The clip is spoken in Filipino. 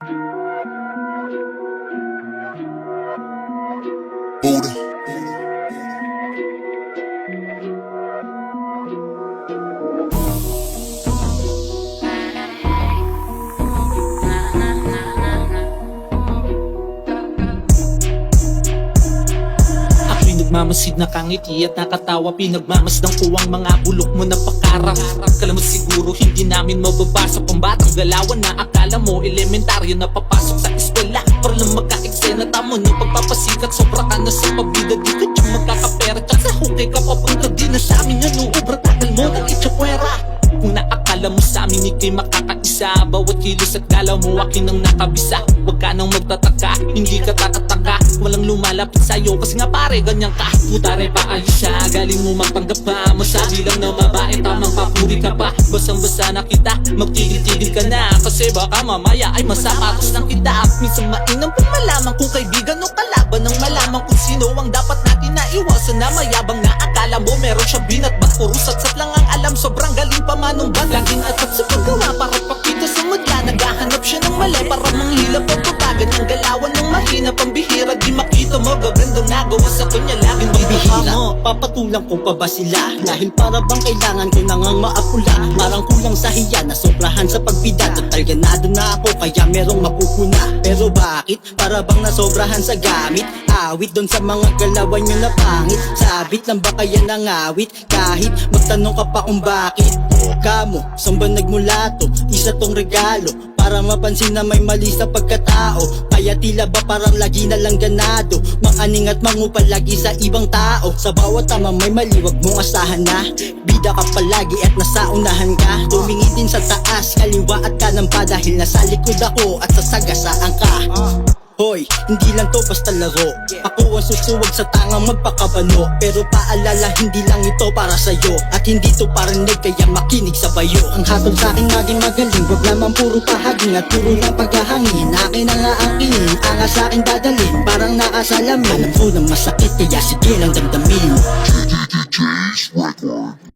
Buddha. Ako'y nagmamasid na kangiti at nakatawa. Pinagmamasdang ko ang mga bulok mo na pakarang. Kala mo siguro hindi namin mababasa pambatang galawan na akala mo elementaryo na papasok sa eskwela. Para lang magka-eksena, tamo ng pagpapasikat. Sobra ka na sa pabida, di ka dyan magkakapera. Tsak sa hukay ka papunta din na sa amin. Ano, obra tagal mo ng itsakwera. Kung naakala mo sa amin ikay makakaisa, bawat kilos at galaw mo akin ang nakabisa. Huwag ka nang magtataka, hindi ka takataka. Walang lumalapit sa'yo kasi nga pare ganyan ka. Putare pa ayos siya, galing mo magpanggap pa. Masabi lang na babae, tamang papuri ka pa. Basang-basa na kita, magtigil-tigil ka na. Kasi baka mamaya ay masapatos ng kita. Minsan mainam kung malaman kung kaibigan o kalaban, nang malaman kung sino ang dapat natin na iwasan. Na mayabang na akala mo meron siya binatbat. Puro satsat lang ang alam, sobrang galing pa manumbat. Laging atat sa paggawa para pakita sa madla. Naghahanap siya ng mali para manghilap ang babagan ng galawan ng mahina. Pambihira di makita mo, gagandang nagawa sa kanya laging magbihira mo. Papatulang ko pa ba sila? Dahil para bang kailangan ko nang maapula. Parang kulang sa hiya na sobrahan sa pagbida. Total ganado na ako kaya merong mapupuna. Pero bakit? Para bang nasobrahan sa gamit? Awit doon sa mga galawan nyo na pangit. Sabit lang ba kaya nangawit? Kahit magtanong ka pa kung bakit. Kamo, saan ba nagmula to? Isa tong regalo para mapansin na may mali sa pagkatao. Kaya tila ba parang lagi na lang ganado, manganing at mangupal lagi sa ibang tao. Sa bawat tama may mali, wag mong asahan na bida ka palagi at nasa unahan ka. Tumingin din sa taas, kaliwa at kanan pa. Dahil nasa likod ako at sasagasaan ka. Hoy, hindi lang to basta laro. Ako ang susuwag sa tangang magpakabano. Pero paalala, hindi lang ito para sa'yo. At hindi to parinig kaya makinig sa bayo. Ang hatol sa'kin maging magaling, wag lamang puro pahaging at puro lang paghahangin. Akin ang aangkin, anga sa'kin dadalhin. Parang nakasalamin, alam ko na masakit kaya sige lang damdamin. DJ's record.